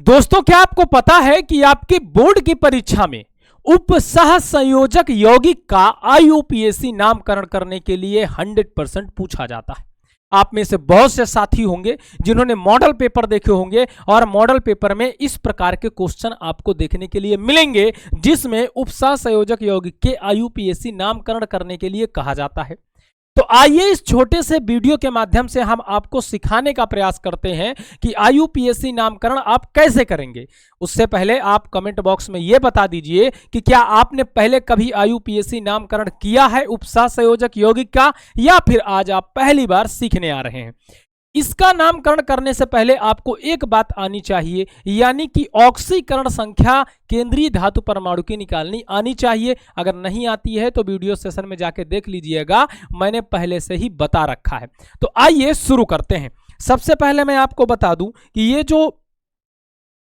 दोस्तों, क्या आपको पता है कि आपकी बोर्ड की परीक्षा में उप सह संयोजक यौगिक का आईयूपीएसी नामकरण करने के लिए 100% पूछा जाता है। आप में से बहुत से साथी होंगे जिन्होंने मॉडल पेपर देखे होंगे और मॉडल पेपर में इस प्रकार के क्वेश्चन आपको देखने के लिए मिलेंगे जिसमें उप सह संयोजक यौगिक के आईयूपीएसी नामकरण करने के लिए कहा जाता है। तो आइए इस छोटे से वीडियो के माध्यम से हम आपको सिखाने का प्रयास करते हैं कि आईयूपीएसी नामकरण आप कैसे करेंगे। उससे पहले आप कमेंट बॉक्स में यह बता दीजिए कि क्या आपने पहले कभी आईयूपीएसी नामकरण किया है उप सह संयोजक यौगिक का, या फिर आज आप पहली बार सीखने आ रहे हैं। इसका नामकरण करने से पहले आपको एक बात आनी चाहिए, यानी कि ऑक्सीकरण संख्या केंद्रीय धातु परमाणु की निकालनी आनी चाहिए। अगर नहीं आती है तो वीडियो सेशन में जाके देख लीजिएगा, मैंने पहले से ही बता रखा है। तो आइए शुरू करते हैं। सबसे पहले मैं आपको बता दूं कि ये जो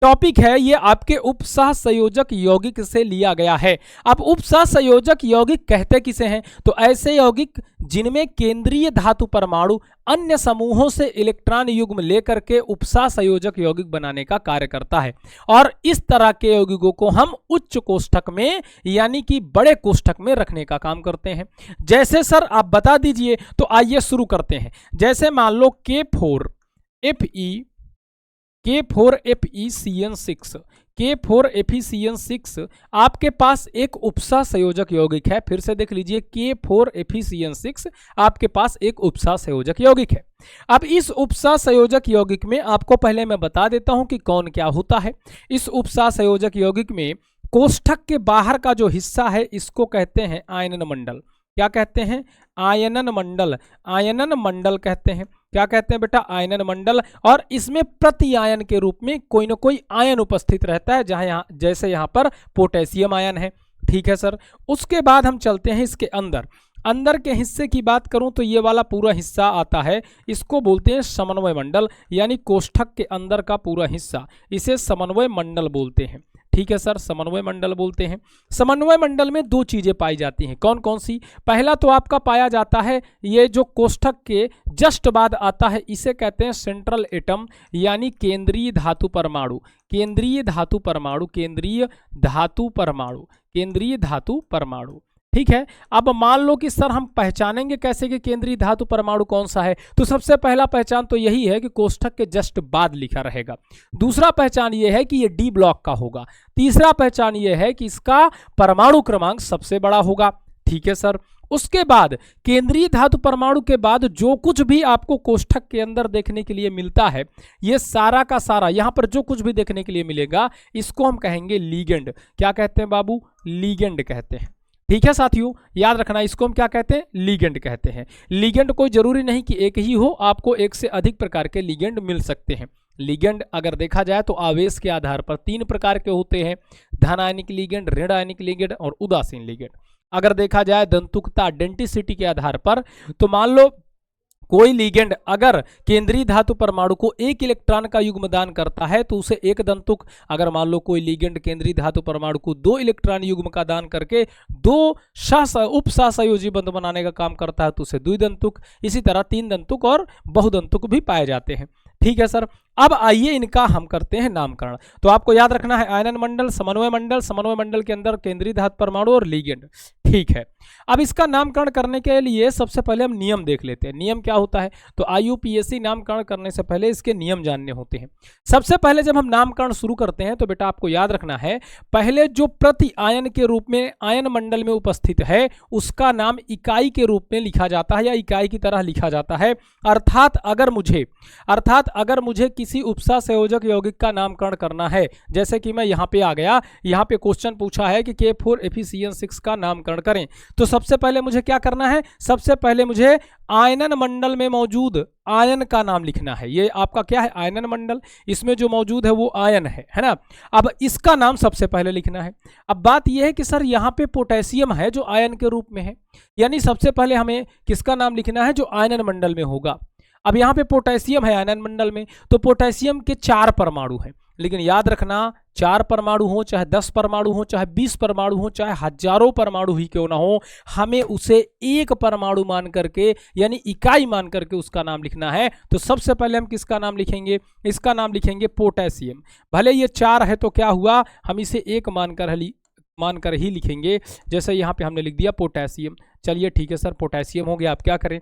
टॉपिक है ये आपके उप सह संयोजक यौगिक से लिया गया है। अब उप सह संयोजक यौगिक कहते किसे हैं? तो ऐसे यौगिक जिनमें केंद्रीय धातु परमाणु अन्य समूहों से इलेक्ट्रॉन युग्म लेकर के उप सह संयोजक यौगिक बनाने का कार्य करता है, और इस तरह के यौगिकों को हम उच्च कोष्ठक में यानी कि बड़े कोष्ठक में रखने का काम करते हैं। जैसे सर आप बता दीजिए, तो आइए शुरू करते हैं। जैसे मान लो K4FeCN6 K4FeCN6 आपके पास एक उप सह संयोजक यौगिक है। फिर से देख लीजिए, K4FeCN6 आपके पास एक उप सह संयोजक यौगिक है। अब इस उप सह संयोजक यौगिक में आपको पहले मैं बता देता हूं कि कौन क्या होता है। इस उप सह संयोजक यौगिक में कोष्ठक के बाहर का जो हिस्सा है इसको कहते हैं आयनन मंडल। क्या कहते हैं? आयनन मंडल। आयनन मंडल कहते हैं। क्या कहते हैं बेटा? आयनन मंडल। और इसमें प्रति आयन के रूप में कोई ना कोई आयन उपस्थित रहता है, जैसे यहाँ पर पोटेशियम आयन है। ठीक है सर। उसके बाद हम चलते हैं इसके अंदर के हिस्से की बात करूं तो ये वाला पूरा हिस्सा आता है, इसको बोलते हैं समन्वय मंडल, यानी कोष्ठक के अंदर का पूरा हिस्सा, इसे समन्वय मंडल बोलते हैं। ठीक है सर, समन्वय मंडल बोलते हैं। समन्वय मंडल में दो चीजें पाई जाती हैं। कौन कौन सी? पहला तो आपका पाया जाता है ये जो कोष्ठक के जस्ट बाद आता है, इसे कहते हैं सेंट्रल एटम, यानी केंद्रीय धातु परमाणु। केंद्रीय धातु परमाणु, केंद्रीय धातु परमाणु, केंद्रीय धातु परमाणु। ठीक है। अब मान लो कि सर हम पहचानेंगे कैसे कि केंद्रीय धातु परमाणु कौन सा है? तो सबसे पहला पहचान तो यही है कि कोष्ठक के जस्ट बाद लिखा रहेगा। दूसरा पहचान यह है कि ये डी ब्लॉक का होगा। तीसरा पहचान यह है कि इसका परमाणु क्रमांक सबसे बड़ा होगा। ठीक है सर। उसके बाद केंद्रीय धातु परमाणु के बाद जो कुछ भी आपको कोष्ठक के अंदर देखने के लिए मिलता है, ये सारा का सारा यहां पर जो कुछ भी देखने के लिए मिलेगा इसको हम कहेंगे लीगेंड। क्या कहते हैं बाबू? लीगेंड कहते हैं। ठीक है साथियों, याद रखना, इसको हम क्या कहते हैं? लीगेंड कहते हैं। लीगेंड कोई जरूरी नहीं कि एक ही हो, आपको एक से अधिक प्रकार के लीगेंड मिल सकते हैं। लीगेंड अगर देखा जाए तो आवेश के आधार पर 3 प्रकार के होते हैं, धन आयनिक लीगेंड, ऋण आयनिक लीगेंड और उदासीन लीगेंड। अगर देखा जाए दंतुकता, डेंटिसिटी के आधार पर, तो मान लो कोई लीगेंड अगर केंद्रीय धातु परमाणु को 1 इलेक्ट्रॉन का युग्मदान करता है तो उसे 1 दंतुक। अगर मान लो कोई लीगेंड केंद्रीय धातु परमाणु को 2 इलेक्ट्रॉन युग्म का दान करके 2 उप सहसंयोजी बंध बनाने का काम करता है तो उसे 2 दंतुक। इसी तरह 3 दंतुक और बहुदंतुक भी पाए जाते हैं। ठीक है सर। अब आइए इनका हम करते हैं नामकरण। तो आपको याद रखना है आयनन मंडल, समन्वय मंडल, समन्वय मंडल के अंदर केंद्रीय धातु परमाणु और लीगेंड। ठीक है। अब इसका नामकरण करने के लिए सबसे पहले हम नियम देख लेते हैं। नियम क्या होता है? तो आईयूपीएसी नामकरण करने से पहले इसके नियम जानने होते हैं। सबसे पहले जब हम नामकरण शुरू करते हैं तो बेटा आपको याद रखना है, पहले जो प्रति आयन के रूप में आयन मंडल में उपस्थित है उसका नाम इकाई के रूप में लिखा जाता है या इकाई की तरह लिखा जाता है। अर्थात अगर मुझे किसी उप सह संयोजक यौगिक का नामकरण करना है, जैसे कि मैं यहाँ पे आ गया, यहाँ पे क्वेश्चन पूछा है कि K4FeCN6 का नामकरण करें, तो सबसे पहले मुझे क्या करना है? सबसे पहले मुझे आयनन मंडल में मौजूद आयन का नाम लिखना है। ये आपका क्या है? आयनन मंडल। इसमें जो मौजूद है वो आयन है ना। अब इसका नाम सबसे पहले लिखना है। अब बात यह है कि सर यहाँ पे पोटेशियम है जो आयन के रूप में है, यानी सबसे पहले हमें किसका नाम लिखना है? जो आयनन मंडल में होगा। अब यहाँ पे पोटेशियम है आयनन मंडल में, तो पोटेशियम के 4 परमाणु हैं। लेकिन याद रखना 4 परमाणु हो, चाहे 10 परमाणु हो, चाहे 20 परमाणु हो, चाहे हजारों परमाणु ही क्यों ना हो, हमें उसे एक परमाणु मान करके यानी इकाई मान करके उसका नाम लिखना है। तो सबसे पहले हम किसका नाम लिखेंगे? इसका नाम लिखेंगे पोटेशियम। भले ये 4 है तो क्या हुआ, हम इसे एक मानकर ही लिखेंगे। जैसे यहाँ पे हमने लिख दिया पोटेशियम। चलिए ठीक है सर, पोटेशियम हो गया। आप क्या करें,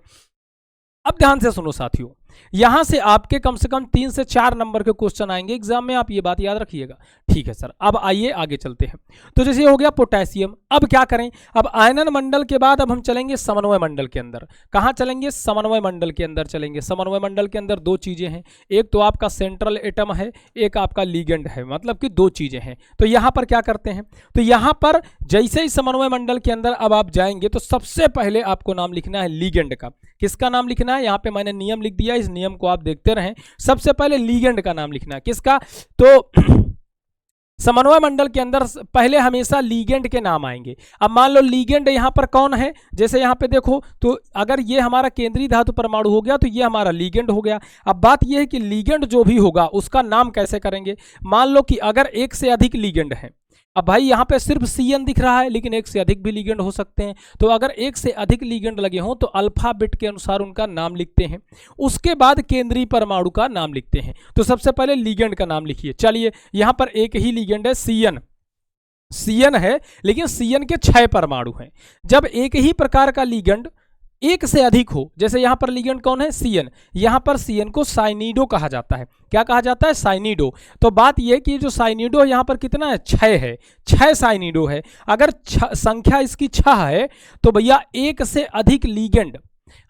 अब ध्यान से सुनो साथियों, यहां से आपके कम से कम 3 से 4 नंबर के क्वेश्चन आएंगे एग्जाम में, आप ये बात याद रखिएगा। ठीक है सर, अब आइए आगे चलते हैं। तो जैसे हो गया पोटेशियम, अब क्या करें, अब आयनन मंडल के बाद अब हम चलेंगे समन्वय मंडल के अंदर। कहां चलेंगे? समन्वय मंडल के अंदर चलेंगे। समन्वय मंडल के अंदर 2 चीजें हैं, एक तो आपका सेंट्रल एटम है, एक आपका लिगेंड है, मतलब कि 2 चीजें हैं। तो यहां पर क्या करते हैं, तो यहां पर जैसे ही समन्वय मंडल के अंदर अब आप जाएंगे तो सबसे पहले आपको नाम लिखना है लिगेंड का। किसका नाम लिखना है? यहां पे मैंने नियम लिख दिया, इस नियम को आप देखते रहें। सबसे पहले लिगेंड का नाम लिखना है। किसका? तो समन्वय मंडल के अंदर पहले हमेशा लिगेंड के नाम आएंगे। अब मान लो लिगेंड यहां पर कौन है, जैसे यहां पे देखो, तो अगर ये हमारा केंद्रीय धातु परमाणु हो गया तो ये हमारा लिगेंड हो गया। अब बात ये है कि लिगेंड जो भी होगा उसका नाम कैसे करेंगे। मान लो कि अगर एक से अधिक लिगेंड है, अब भाई यहाँ पे सिर्फ CN दिख रहा है लेकिन एक से अधिक भी लिगेंड हो सकते हैं, तो अगर एक से अधिक लिगेंड लगे हों तो अल्फाबेट के अनुसार उनका नाम लिखते हैं, उसके बाद केंद्रीय परमाणु का नाम लिखते हैं। तो सबसे पहले लिगेंड का नाम लिखिए। चलिए यहाँ पर एक ही लिगेंड है, CN है, लेकिन CN के 6 परमाणु हैं। जब एक ही प्रकार का लिगेंड एक से अधिक हो, जैसे यहां पर लिगेंड कौन है? CN। यहां पर CN को साइनिडो कहा जाता है। क्या कहा जाता है? साइनिडो। तो बात यह कि जो साइनिडो यहां पर कितना है? 6 है, 6 साइनिडो है। अगर संख्या इसकी 6 है तो भैया एक से अधिक लिगेंड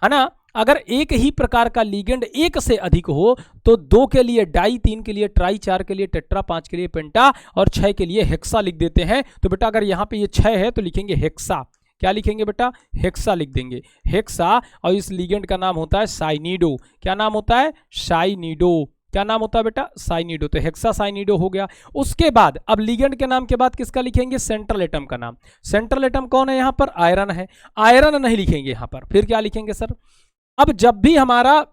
है ना, अगर एक ही प्रकार का लिगेंड एक से अधिक हो तो 2 के लिए डाई, 3 के लिए ट्राई, 4 के लिए टेट्रा, 5 के लिए पेंटा और 6 के लिए हेक्सा लिख देते हैं। तो बेटा अगर यहाँ पे ये 6 है तो लिखेंगे हेक्सा। क्या लिखेंगे बेटा? हेक्सा लिख देंगे, हेक्सा। और इस लिगेंड का नाम होता है साइनिडो। क्या नाम होता है? साइनिडो। क्या नाम होता है बेटा? साइनिडो। तो हेक्सा साइनिडो हो गया। उसके बाद अब लिगेंड के नाम के बाद किसका लिखेंगे? सेंट्रल एटम का नाम। सेंट्रल एटम कौन है? यहां पर आयरन है। आयरन नहीं लिखेंगे यहां पर, फिर क्या लिखेंगे सर? अब जब भी हमारा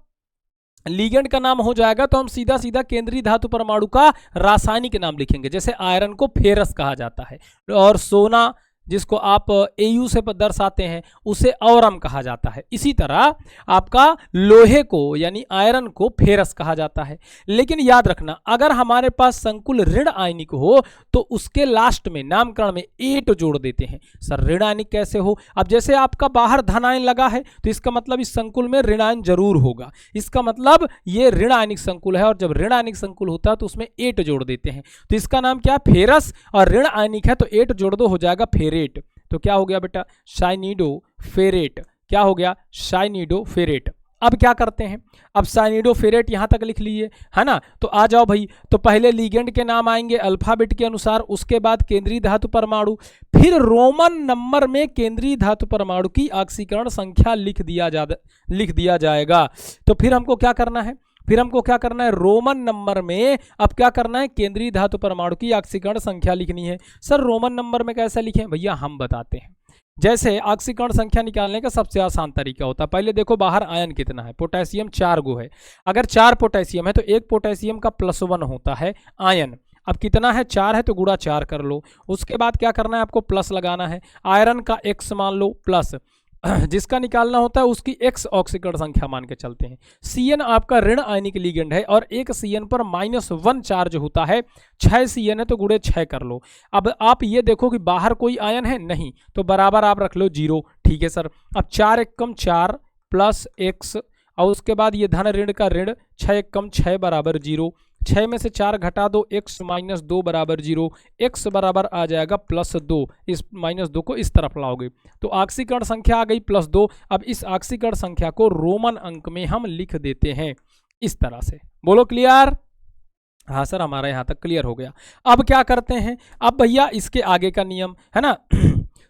लिगेंड का नाम हो जाएगा तो हम सीधा सीधा केंद्रीय धातु परमाणु का रासायनिक नाम लिखेंगे। जैसे आयरन को फेरस कहा जाता है, और सोना जिसको आप AU से दर्शाते हैं उसे औरम कहा जाता है। इसी तरह आपका लोहे को यानी आयरन को फेरस कहा जाता है। लेकिन याद रखना, अगर हमारे पास संकुल ऋण आयनिक हो तो उसके लास्ट में नामकरण में एट जोड़ देते हैं। सर ऋण आयनिक कैसे हो? अब जैसे आपका बाहर धन आयन लगा है तो इसका मतलब इस संकुल में ऋण आयन जरूर होगा, इसका मतलब ये ऋण आयनिक संकुल है, और जब ऋण आयनिक संकुल होता है तो उसमें एट जोड़ देते हैं। तो इसका नाम क्या है? फेरस। और ऋण आयनिक है तो एट जोड़ दो, हो जाएगा फेरेट। तो क्या हो गया बेटा? साइनिडो फेरेट। क्या हो गया? साइनिडो फेरेट। अब क्या करते हैं? अब साइनिडो फेरेट यहां तक लिख लिए है ना। तो आ जाओ भाई, तो पहले लिगेंड के नाम आएंगे अल्फाबेट के अनुसार, उसके बाद केंद्रीय धातु परमाणु, फिर रोमन नंबर में केंद्रीय धातु परमाणु की ऑक्सीकरण संख्या लिख दिया जाएगा। तो फिर हमको क्या करना है? रोमन नंबर में अब क्या करना है? केंद्रीय धातु परमाणु की ऑक्सीकरण संख्या लिखनी है। सर रोमन नंबर में कैसे लिखें? भैया हम बताते हैं। जैसे ऑक्सीकरण संख्या निकालने का सबसे आसान तरीका होता है, पहले देखो बाहर आयन कितना है। पोटेशियम 4 गो है, अगर 4 पोटेशियम है तो एक पोटेशियम का +1 होता है आयन। अब कितना है? 4 है तो गुणा 4 कर लो। उसके बाद क्या करना है? आपको प्लस लगाना है। आयरन का X मान लो प्लस, जिसका निकालना होता है उसकी X ऑक्सीकरण संख्या मान के चलते हैं। CN आपका ऋण आयनिक लिगेंड है और एक CN पर -1 चार्ज होता है। 6 CN है तो गुणे 6 कर लो। अब आप ये देखो कि बाहर कोई आयन है नहीं, तो बराबर आप रख लो 0। ठीक है सर। अब 4 × 4 प्लस X, और उसके बाद ये धन ऋण का ऋण, 6 × 6 बराबर 0। 6 में से 4 घटा दो, X - 2 बराबर 0। X बराबर आ जाएगा +2। इस -2 को इस तरफ लाओगे तो ऑक्सीकरण संख्या आ गई +2। अब इस ऑक्सीकरण संख्या को रोमन अंक में हम लिख देते हैं इस तरह से। बोलो क्लियर? हाँ सर हमारा यहाँ तक क्लियर हो गया। अब क्या करते हैं? अब भैया इसके आगे का नियम है ना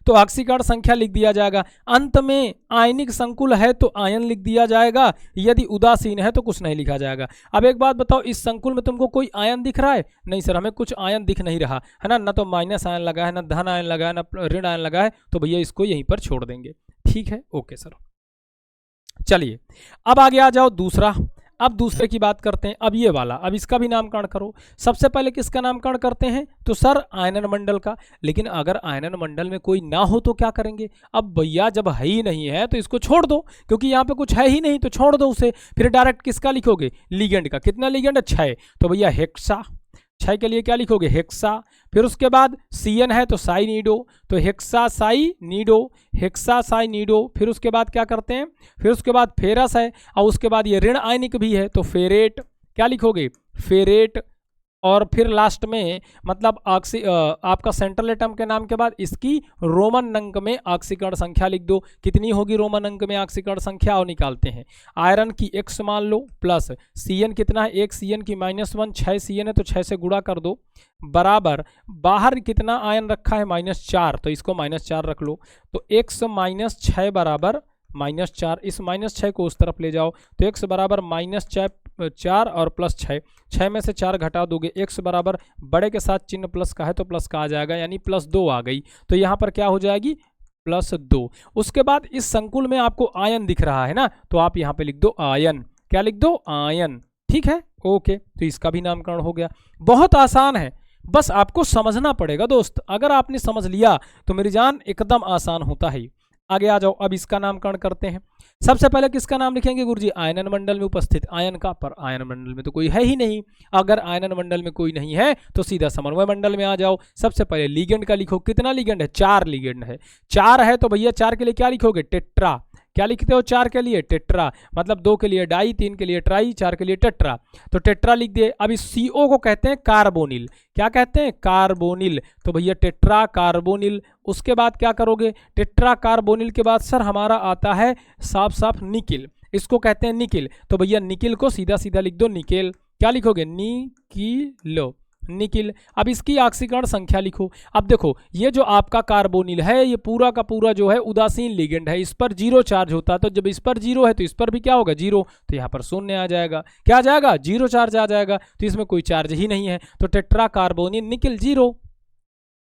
तो ऑक्सीकरण संख्या लिख दिया जाएगा। अंत में आयनिक संकुल है तो आयन लिख दिया जाएगा, यदि उदासीन है तो कुछ नहीं लिखा जाएगा। अब एक बात बताओ, इस संकुल में तुमको कोई आयन दिख रहा है? नहीं सर हमें कुछ आयन दिख नहीं रहा है ना, न तो माइनस आयन लगा है, न धन आयन लगा है, न ऋण आयन लगा है, तो भैया इसको यहीं पर छोड़ देंगे। ठीक है, ओके सर। चलिए अब आगे आ जाओ दूसरा। अब दूसरे की बात करते हैं, अब ये वाला, अब इसका भी नामकरण करो। सबसे पहले किसका नामकरण करते हैं, तो सर आयनन मंडल का। लेकिन अगर आयनन मंडल में कोई ना हो तो क्या करेंगे, अब भैया जब है ही नहीं है तो इसको छोड़ दो, क्योंकि यहाँ पे कुछ है ही नहीं तो छोड़ दो उसे। फिर डायरेक्ट किसका लिखोगे, लिगेंड का। कितना लिगेंड है, 6, तो भैया हेक्सा, 6 के लिए क्या लिखोगे, हेक्सा। फिर उसके बाद CN है तो साइनिडो, तो हेक्सा साइनिडो, हेक्सा साइनिडो। फिर उसके बाद क्या करते हैं, फिर उसके बाद फेरस है, और उसके बाद ये ऋण आयनिक भी है तो फेरेट, क्या लिखोगे, फेरेट। और फिर लास्ट में मतलब आपका सेंट्रल एटम के नाम के बाद इसकी रोमन अंक में ऑक्सीकरण संख्या लिख दो। कितनी होगी रोमन अंक में ऑक्सीकरण संख्या, और निकालते हैं। आयरन की X मान लो, प्लस CN कितना है, 1 CN की -1, 6 CN है तो 6 से गुणा कर दो, बराबर बाहर कितना आयन रखा है, -4, तो इसको -4 रख लो। तो X - 6 बराबर -4, इस -6 को उस तरफ ले जाओ, तो X बराबर -4 और +6, 6 में से 4 घटा दोगे, X बराबर बड़े के साथ चिन्ह प्लस का है तो प्लस का आ जाएगा, यानी +2 आ गई। तो यहाँ पर क्या हो जाएगी, +2। उसके बाद इस संकुल में आपको आयन दिख रहा है ना, तो आप यहाँ पे लिख दो आयन, क्या लिख दो, आयन। ठीक है, ओके, तो इसका भी नामकरण हो गया। बहुत आसान है, बस आपको समझना पड़ेगा दोस्त। अगर आपने समझ लिया तो मेरी जान एकदम आसान होता है। आगे आ जाओ, अब इसका नामकरण करते हैं। सबसे पहले किसका नाम लिखेंगे गुरुजी, आयनन मंडल में उपस्थित आयन का, पर आयन मंडल में तो कोई है ही नहीं। अगर आयनन मंडल में कोई नहीं है तो सीधा समन्वय मंडल में आ जाओ। सबसे पहले लिगेंड का लिखो, कितना लिगेंड है, 4 लिगेंड है। 4 है तो भैया 4 के लिए क्या लिखोगे, टेट्रा। क्या लिखते हो 4 के लिए, टेट्रा, मतलब 2 के लिए डाई, 3 के लिए ट्राई, 4 के लिए टेट्रा, तो टेट्रा लिख दिए। अब इस CO को कहते हैं कार्बोनिल, क्या कहते हैं, कार्बोनिल, तो भैया टेट्रा कार्बोनिल। उसके बाद क्या करोगे, टेट्रा कार्बोनिल के बाद सर हमारा आता है साफ साफ निकिल, इसको कहते हैं निकिल, तो भैया निकिल को सीधा सीधा लिख दो निकेल। क्या लिखोगे, निकिलो, निकिल। अब इसकी ऑक्सीकरण संख्या लिखो। अब देखो ये जो आपका कार्बोनिल है ये पूरा का पूरा जो है उदासीन लिगेंड है, इस पर 0 चार्ज होता है, तो जब इस पर 0 है तो इस पर भी क्या होगा, 0, तो यहाँ पर 0 आ जाएगा। क्या आ जाएगा, 0 चार्ज आ जाएगा, तो इसमें कोई चार्ज ही नहीं है, तो टेट्रा कार्बोनिल निकिल 0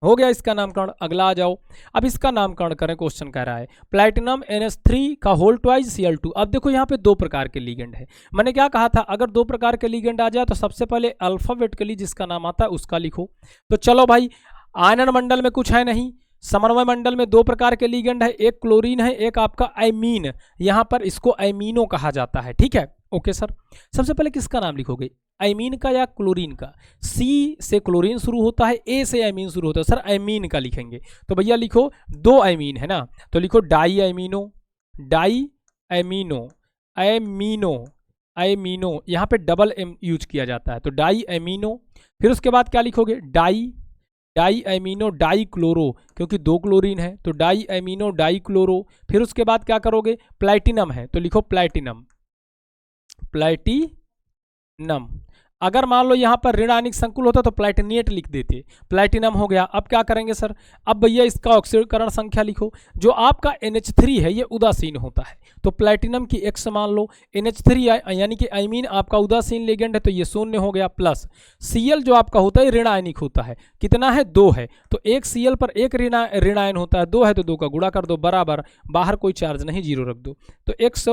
हो गया इसका नामकरण। अगला आ जाओ, अब इसका नामकरण करें। क्वेश्चन कह रहा है प्लैटिनम NH3 का होल ट्वाइस Cl2। अब देखो यहाँ पे 2 प्रकार के लिगेंड है। मैंने क्या कहा था, अगर 2 प्रकार के लिगेंड आ जाए तो सबसे पहले अल्फाबेटिकली जिसका नाम आता है उसका लिखो। तो चलो भाई, आयनन मंडल में कुछ है नहीं, समन्वय मंडल में 2 प्रकार के लिगेंड है, एक क्लोरीन है, एक आपका एमीन, यहाँ पर इसको एमीनो कहा जाता है। ठीक है, ओके सर। सबसे पहले किसका नाम लिखोगे, एमीन का या क्लोरीन का। C से क्लोरीन शुरू होता है, A से एमीन शुरू होता है, सर एमीन का लिखेंगे। तो भैया लिखो 2 एमीन है ना, तो लिखो di amino, di amino, amino, amino, यहाँ पे डबल M यूज किया जाता है, तो डाई एमीनो। फिर उसके बाद क्या लिखोगे, di, di amino di chloro, क्योंकि 2 क्लोरीन है तो डाई एमीनो डाई क्लोरो। फिर उसके बाद क्या करोगे, प्लैटिनम है तो लिखो प्लैटिनम, प्लैटिनम। अगर मान लो यहाँ पर ऋण आयनिक संकुल होता तो प्लैटिनेट लिख देते, प्लैटिनम हो गया। अब क्या करेंगे सर, अब भैया इसका ऑक्सीकरण संख्या लिखो। जो आपका NH3 है ये उदासीन होता है, तो प्लैटिनम की X मान लो, NH3 यानी कि आइमीन आपका उदासीन लिगेंड है तो ये 0 हो गया, प्लस Cl जो आपका होता है ऋण आयनिक होता है, कितना है, 2 है, तो 1 Cl पर 1 ऋण आयन होता है, 2 है तो 2 का गुणा कर दो, बराबर बाहर कोई चार्ज नहीं, 0 रख दो। तो X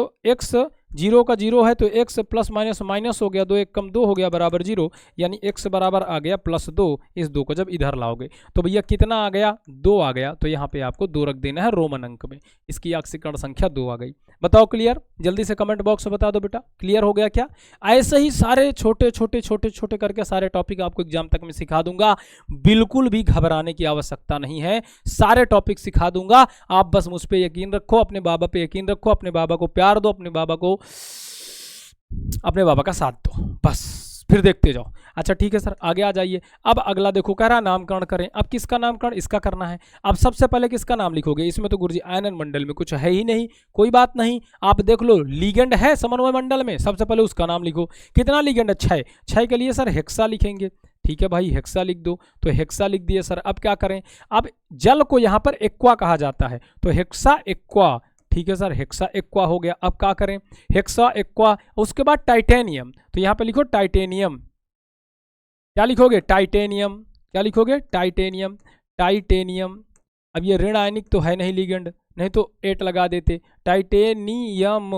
0 का 0 है तो X प्लस माइनस माइनस हो गया, 2 1 कम 2 हो गया, बराबर 0, यानी X बराबर आ गया +2। इस 2 को जब इधर लाओगे तो भैया कितना आ गया, 2 आ गया, तो यहाँ पे आपको 2 रख देना है रोमन अंक में। इसकी ऑक्सीकरण संख्या 2 आ गई। बताओ क्लियर, जल्दी से कमेंट बॉक्स में बता दो बेटा, क्लियर हो गया क्या। ऐसे ही सारे छोटे छोटे छोटे छोटे करके सारे टॉपिक आपको एग्जाम तक में सिखा दूंगा, बिल्कुल भी घबराने की आवश्यकता नहीं है, सारे टॉपिक सिखा दूंगा। आप बस मुझ पे यकीन रखो, अपने बाबा पे यकीन रखो, अपने बाबा को प्यार दो, अपने बाबा का साथ दो, बस फिर देखते जाओ। अच्छा ठीक है सर, आगे आ जाइए। अब अगला देखो, कह रहा नामकरण करें। अब किसका नामकरण, इसका करना है। अब सबसे पहले किसका नाम लिखोगे, इसमें तो गुरुजी आयनन मंडल में कुछ है ही नहीं, कोई बात नहीं, आप देख लो लिगेंड है समन्वय मंडल में, सबसे पहले उसका नाम लिखो। कितना लिगेंड है, 6, 6 के लिए सर हेक्सा लिखेंगे। ठीक है भाई, हेक्सा लिख दो, तो हेक्सा लिख दिए सर। अब क्या करें, अब जल को यहाँ पर एक्वा कहा जाता है, तो हेक्सा एक्वा, ठीक है सर, हेक्सा एक्वा हो गया। अब क्या करें, हेक्सा एक्वा, उसके बाद टाइटेनियम, तो यहाँ पे लिखो टाइटेनियम। क्या लिखोगे, टाइटेनियम, क्या लिखोगे, टाइटेनियम, टाइटेनियम। अब ये ऋण आयनिक तो है नहीं लिगेंड, नहीं तो 8 लगा देते, टाइटेनियम,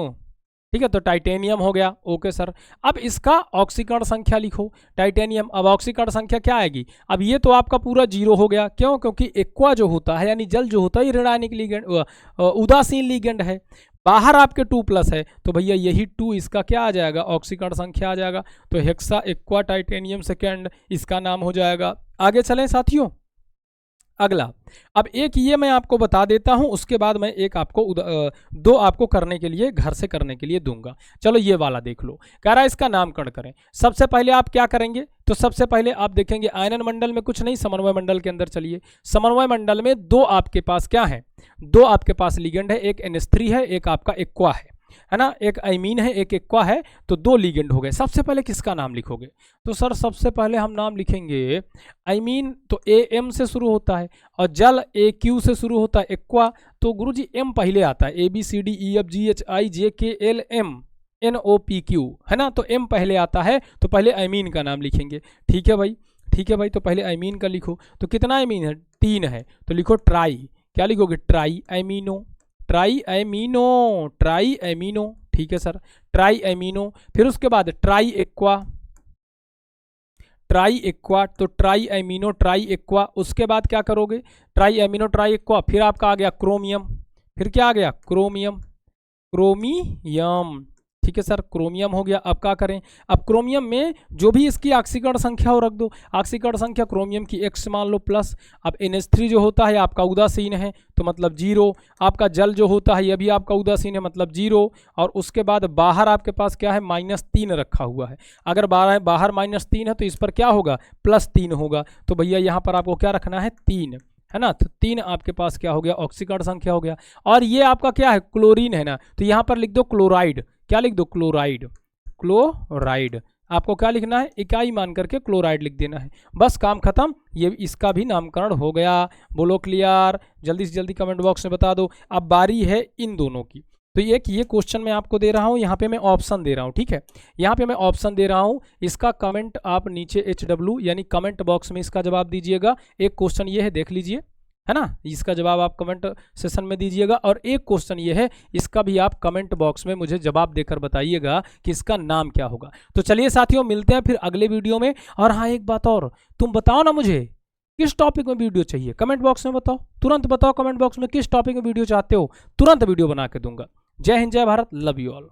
ठीक है, तो टाइटेनियम हो गया। ओके सर, अब इसका ऑक्सीकरण संख्या लिखो, टाइटेनियम। अब ऑक्सीकरण संख्या क्या आएगी? अब ये तो आपका पूरा 0 हो गया, क्यों? क्योंकि एक्वा जो होता है यानी जल जो होता है ये ऋणायनिक लिगेंड, उदासीन लिगेंड है। बाहर आपके 2+ है, तो भैया यही 2 इसका क्या आ जाएगा? ऑक्सीकरण संख्या आ जाएगा। तो हेक्सा एक्वा टाइटेनियम सेकेंड इसका नाम हो जाएगा। आगे चलें साथियों, अगला। अब एक ये मैं आपको बता देता हूं, उसके बाद मैं एक आपको दो आपको करने के लिए, घर से करने के लिए दूंगा। चलो ये वाला देख लो, कह रहा है इसका नामकरण करें। सबसे पहले आप क्या करेंगे? तो सबसे पहले आप देखेंगे आयनन मंडल में कुछ नहीं, समन्वय मंडल के अंदर चलिए। समन्वय मंडल में दो आपके पास क्या है? दो आपके पास लिगेंड है, एक NH3 है, एक आपका एक्वा है ना, एक अमीन है, एक एक्वा है, तो 2 लिगेंड हो गए। सबसे पहले किसका नाम लिखोगे? तो सर सबसे पहले हम नाम लिखेंगे अमीन, तो AM से शुरू होता है, और जल AQ से शुरू होता है, एक्वा, तो गुरुजी M पहले आता है, ABCDEFGHIJKLMNOPQ, है ना, तो M पहले आता है, तो पहले अमीन का नाम लिखेंगे। ठीक है भाई, ठीक है भाई, तो पहले अमीन का लिखो। तो कितना अमीन है? 3 है, तो लिखो ट्राई। क्या लिखोगे? Try amino, try amino, try amino. ठीक है सर, ट्राई अमीनो। फिर उसके बाद ट्राई एक्वा, ट्राई एक्वा, तो ट्राई अमीनो ट्राई एक्वा। उसके बाद क्या करोगे? Try amino try aqua. फिर आपका आ गया क्रोमियम, फिर क्या आ गया? Chromium, chromium. ठीक है सर, क्रोमियम हो गया। अब क्या करें? अब क्रोमियम में जो भी इसकी ऑक्सीकरण संख्या हो रख दो। ऑक्सीकरण संख्या क्रोमियम की X मान लो प्लस। अब NH3 जो होता है आपका उदासीन है, तो मतलब 0। आपका जल जो होता है ये भी आपका उदासीन है, मतलब 0। और उसके बाद बाहर आपके पास क्या है? -3 रखा हुआ है। अगर बाहर -3 है तो इस पर क्या होगा? +3 होगा। तो भैया यहाँ पर आपको क्या रखना है? 3, है ना, तो 3 आपके पास क्या हो गया? ऑक्सीकरण संख्या हो गया। और ये आपका क्या है? क्लोरीन है ना, तो यहाँ पर लिख दो क्लोराइड। क्या लिख दो? Chloride, chloride. आपको क्या लिखना है? इकाई मान करके क्लोराइड लिख देना है। बस काम खत्म, ये इसका भी नामकरण हो गया। बोलो क्लियर? जल्दी से जल्दी कमेंट बॉक्स में बता दो। अब बारी है इन दोनों की। तो ये क्वेश्चन मैं आपको दे रहा हूँ, यहाँ पे मैं ऑप्शन दे रहा हूँ, ठीक है, यहाँ पे मैं ऑप्शन दे रहा हूँ। इसका कमेंट आप नीचे HW यानी कमेंट बॉक्स में इसका जवाब दीजिएगा। एक क्वेश्चन ये है, देख लीजिए, है ना, इसका जवाब आप कमेंट सेशन में दीजिएगा। और एक क्वेश्चन ये है, इसका भी आप कमेंट बॉक्स में मुझे जवाब देकर बताइएगा कि इसका नाम क्या होगा। तो चलिए साथियों, मिलते हैं फिर अगले वीडियो में। और हाँ, एक बात और, तुम बताओ ना मुझे किस टॉपिक में वीडियो चाहिए, कमेंट बॉक्स में बताओ, तुरंत बताओ कमेंट बॉक्स में किस टॉपिक में वीडियो चाहते हो, तुरंत वीडियो बना के दूंगा। जय हिंद, जय भारत, लव यू ऑल।